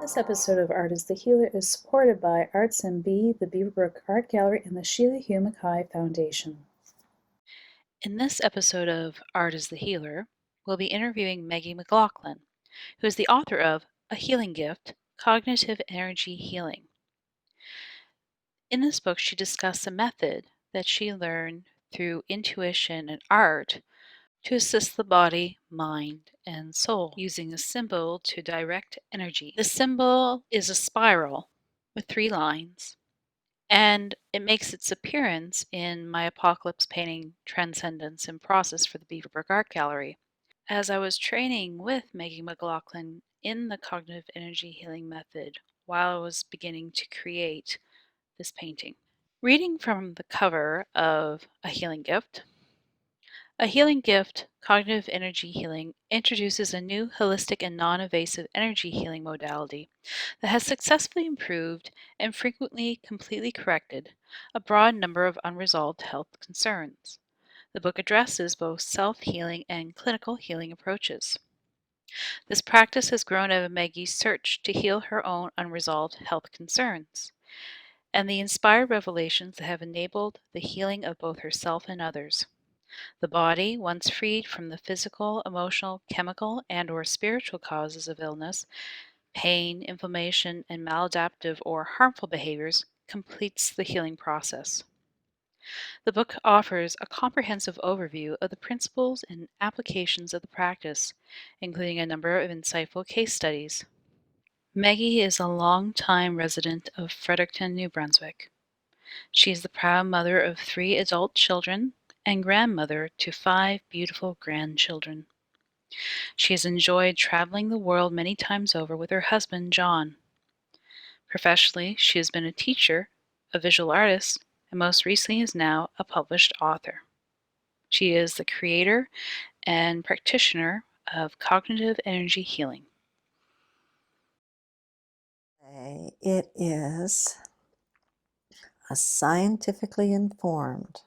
This episode of Art is the Healer is supported by Arts MB, the Beaverbrook Art Gallery, and the Sheila Hugh Mackay Foundation. In this episode of Art is the Healer, we'll be interviewing Maggie McLaughlin, who is the author of A Healing Gift, Cognitive Energy Healing. In this book, she discussed a method that she learned through intuition and art to assist the body, mind, and soul, using a symbol to direct energy. The symbol is a spiral with 3 lines, and it makes its appearance in my apocalypse painting Transcendence in Process for the Beaverbrook Art Gallery. As I was training with Maggie McLaughlin in the cognitive energy healing method while I was beginning to create this painting. Reading from the cover of A Healing Gift, A Healing Gift, Cognitive Energy Healing introduces a new holistic and non-invasive energy healing modality that has successfully improved and frequently completely corrected a broad number of unresolved health concerns. The book addresses both self-healing and clinical healing approaches. This practice has grown out of Maggie's search to heal her own unresolved health concerns, and the inspired revelations that have enabled the healing of both herself and others. The body, once freed from the physical, emotional, chemical, and/or spiritual causes of illness, pain, inflammation, and maladaptive or harmful behaviors, completes the healing process. The book offers a comprehensive overview of the principles and applications of the practice, including a number of insightful case studies. Maggie is a long-time resident of Fredericton, New Brunswick. She is the proud mother of 3 adult children and grandmother to 5 beautiful grandchildren. She has enjoyed traveling the world many times over with her husband, John. Professionally, she has been a teacher, a visual artist, and most recently is now a published author. She is the creator and practitioner of cognitive energy healing. It is a scientifically informed,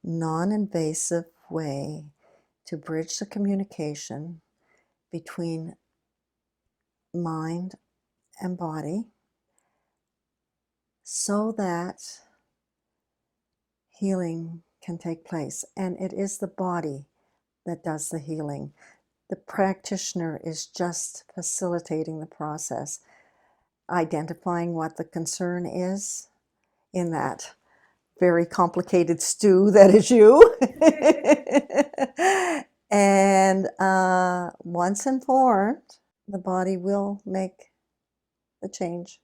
non-invasive way to bridge the communication between mind and body so that healing can take place. And it is the body that does the healing. The practitioner is just facilitating the process, identifying what the concern is in that very complicated stew that is you. And once informed, the body will make the change.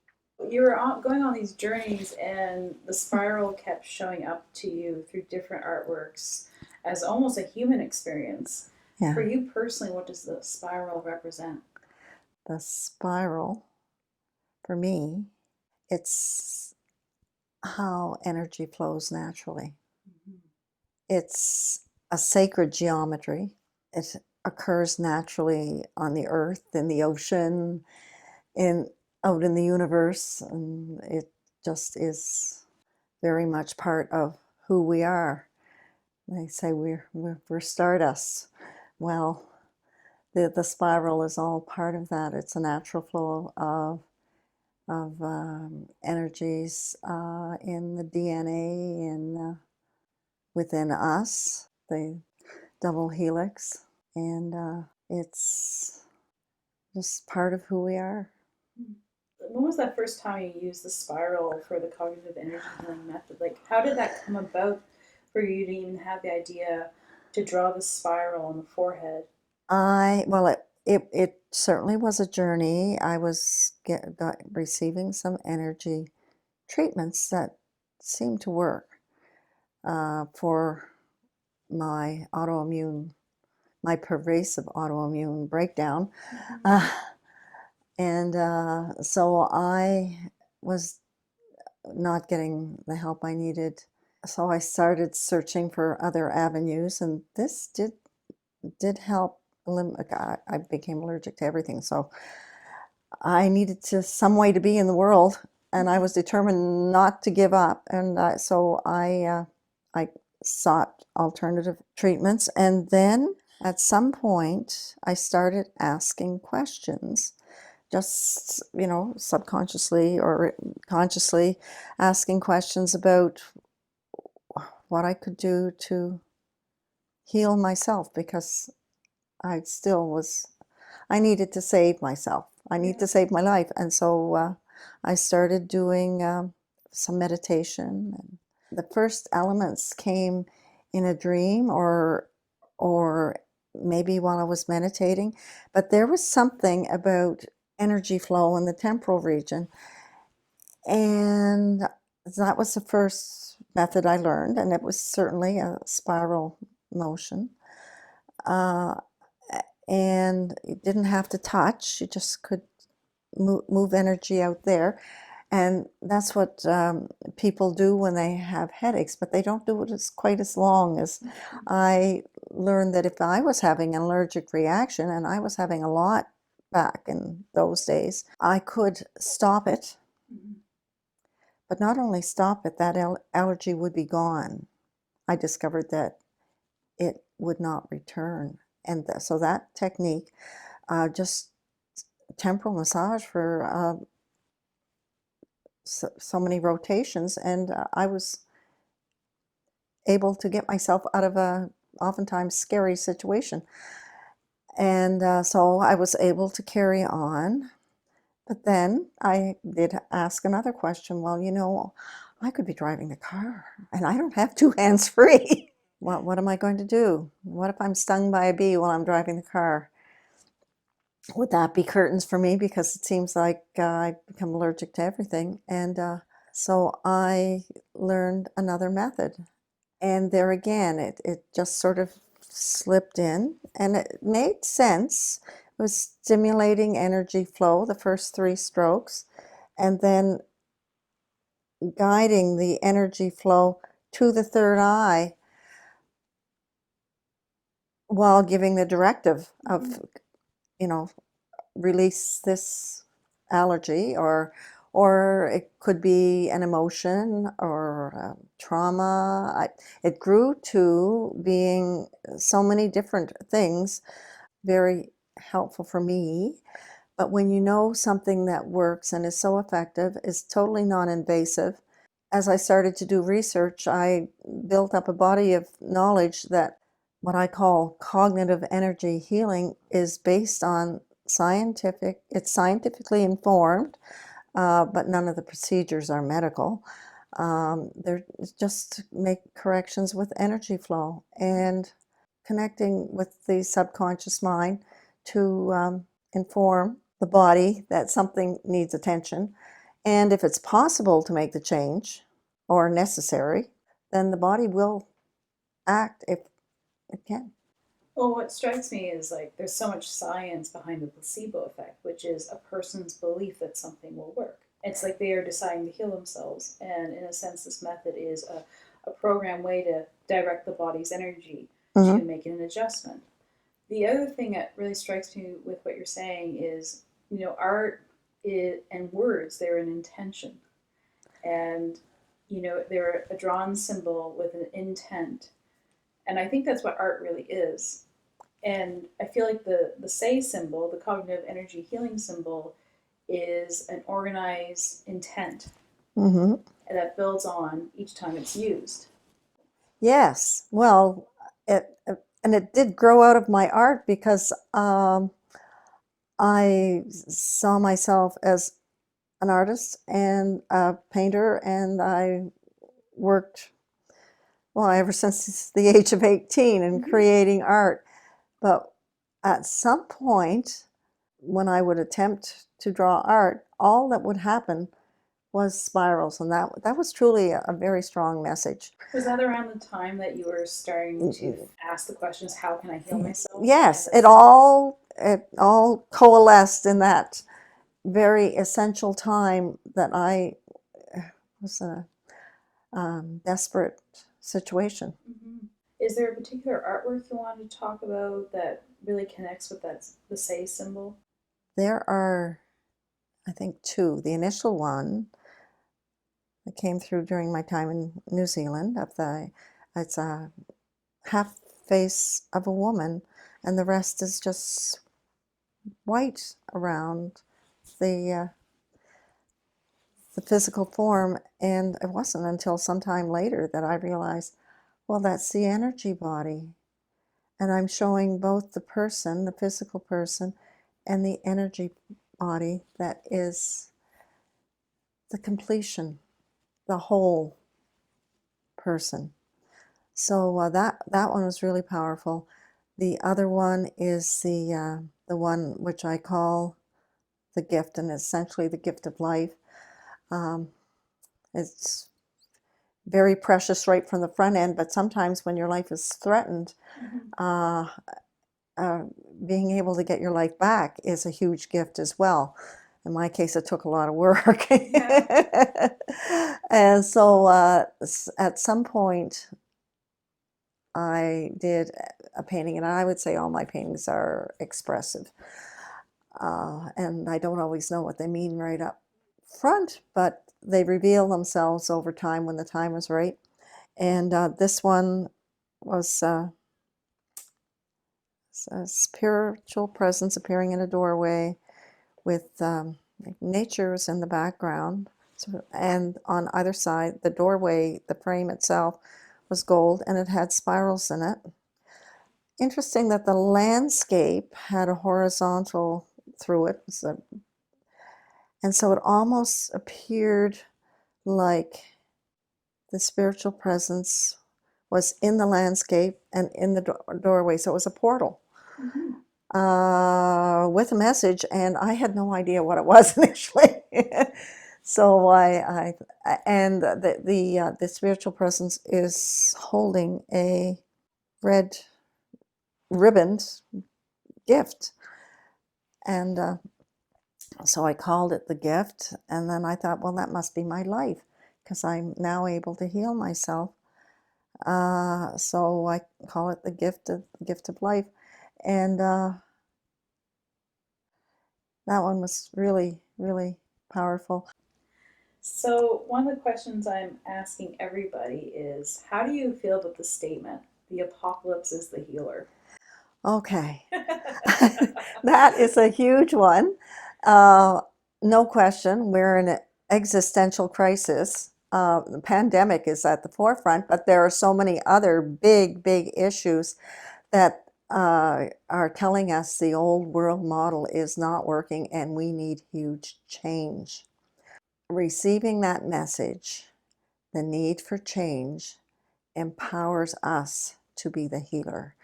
You were going on these journeys, and the spiral kept showing up to you through different artworks as almost a human experience. Yeah. For you personally, what does the spiral represent? The spiral, for me, it's how energy flows naturally. Mm-hmm. It's a sacred geometry. It occurs naturally on the earth, in the ocean, out in the universe, and it just is very much part of who we are. They say we're stardust. Well, the spiral is all part of that. It's a natural flow of energies in the DNA and within us, the double helix, and it's just part of who we are. When was that first time you used the spiral for the cognitive energy healing method? Like, how did that come about for you to even have the idea to draw the spiral on the forehead? It certainly was a journey. I was receiving some energy treatments that seemed to work for my pervasive autoimmune breakdown. So I was not getting the help I needed. So I started searching for other avenues, and this did help. I became allergic to everything, so I needed some way to be in the world, and I was determined not to give up. And so I sought alternative treatments, and then at some point I started asking questions just, subconsciously or consciously asking questions about what I could do to heal myself, because I still was, I needed to save myself. I need to save my life. And so I started doing some meditation. And the first elements came in a dream, or maybe while I was meditating. But there was something about energy flow in the temporal region. And that was the first method I learned, and it was certainly a spiral motion. Uh, and you didn't have to touch, you just could move energy out there. And that's what people do when they have headaches, but they don't do it quite as long as I learned that if I was having an allergic reaction, and I was having a lot back in those days, I could stop it. But not only stop it, that allergy would be gone. I discovered that it would not return. And so that technique, just temporal massage for so many rotations, and I was able to get myself out of a oftentimes scary situation. And so I was able to carry on. But then I did ask another question. Well, I could be driving the car and I don't have two hands free. What am I going to do? What if I'm stung by a bee while I'm driving the car? Would that be curtains for me? Because it seems like I've become allergic to everything. And so I learned another method. And there again, it just sort of slipped in, and it made sense. It was stimulating energy flow, the first 3 strokes, and then guiding the energy flow to the third eye while giving the directive of, release this allergy, or it could be an emotion or trauma. It grew to being so many different things, very helpful for me. But when you know something that works and is so effective, is totally non-invasive, as I started to do research, I built up a body of knowledge that what I call cognitive energy healing is based on it's scientifically informed, but none of the procedures are medical. They're just make corrections with energy flow and connecting with the subconscious mind to inform the body that something needs attention. And if it's possible to make the change or necessary, then the body will act if it can. Well, what strikes me is like there's so much science behind the placebo effect, which is a person's belief that something will work. It's like they are deciding to heal themselves, and in a sense, this method is a programmed way to direct the body's energy to make an adjustment. The other thing that really strikes me with what you're saying is, art and words, they're an intention. And, they're a drawn symbol with an intent. And I think that's what art really is. And I feel like the say symbol, the cognitive energy healing symbol, is an organized intent that builds on each time it's used. Yes, well, and it did grow out of my art because I saw myself as an artist and a painter, and I worked, well, ever since the age of 18 in creating art. But at some point, when I would attempt to draw art, all that would happen was spirals, and that was truly a very strong message. Was that around the time that you were starting to ask the questions, how can I heal myself? Yes, it all coalesced in that very essential time that I was in a desperate situation. Is there a particular artwork you wanted to talk about that really connects with the say symbol? There are, I think, 2. The initial one that came through during my time in New Zealand, it's a half face of a woman, and the rest is just white around the physical form, and it wasn't until some time later that I realized, well, that's the energy body. And I'm showing both the person, the physical person, and the energy body that is the completion, the whole person. So that one was really powerful. The other one is the one which I call the gift, and essentially the gift of life. It's very precious right from the front end, but sometimes when your life is threatened, uh, uh, being able to get your life back is a huge gift as well. In my case, it took a lot of work. Yeah. And so at some point, I did a painting, and I would say all my paintings are expressive. And I don't always know what they mean right up front, but they reveal themselves over time when the time is right. And this one was a spiritual presence appearing in a doorway with nature was in the background. And on either side, the doorway, the frame itself, was gold, and it had spirals in it. Interesting that the landscape had a horizontal through it. And so it almost appeared like the spiritual presence was in the landscape and in the doorway. So it was a portal with a message, and I had no idea what it was initially. So and the spiritual presence is holding a red ribboned gift, and so I called it the gift, and then I thought, well, that must be my life, because I'm now able to heal myself. So I call it the gift of life, and that one was really, really powerful. So, one of the questions I'm asking everybody is, how do you feel about the statement, the apocalypse is the healer? Okay, that is a huge one. Uh, no question, we're in an existential crisis. The pandemic is at the forefront, but there are so many other big, big issues that are telling us the old world model is not working and we need huge change. Receiving that message, the need for change, empowers us to be the healer.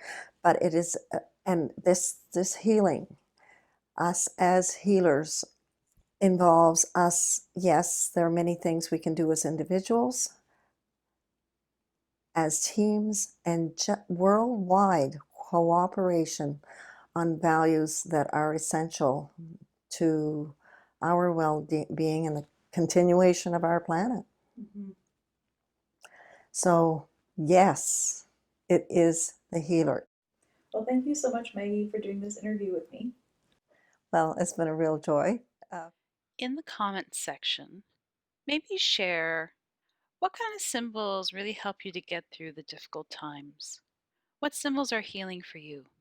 But it is, and this healing, us as healers, involves us. Yes, there are many things we can do as individuals, as teams, and worldwide cooperation on values that are essential to our well-being and the continuation of our planet. Mm-hmm. So, yes, it is the healer. Well, thank you so much, Maggie, for doing this interview with me. Well, it's been a real joy. In the comments section, maybe share what kind of symbols really help you to get through the difficult times. What symbols are healing for you?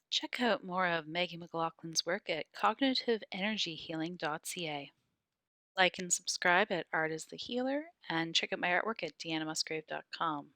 Check out more of Maggie McLaughlin's work at cognitiveenergyhealing.ca. Like and subscribe at Art is the Healer, and check out my artwork at deannamusgrave.com.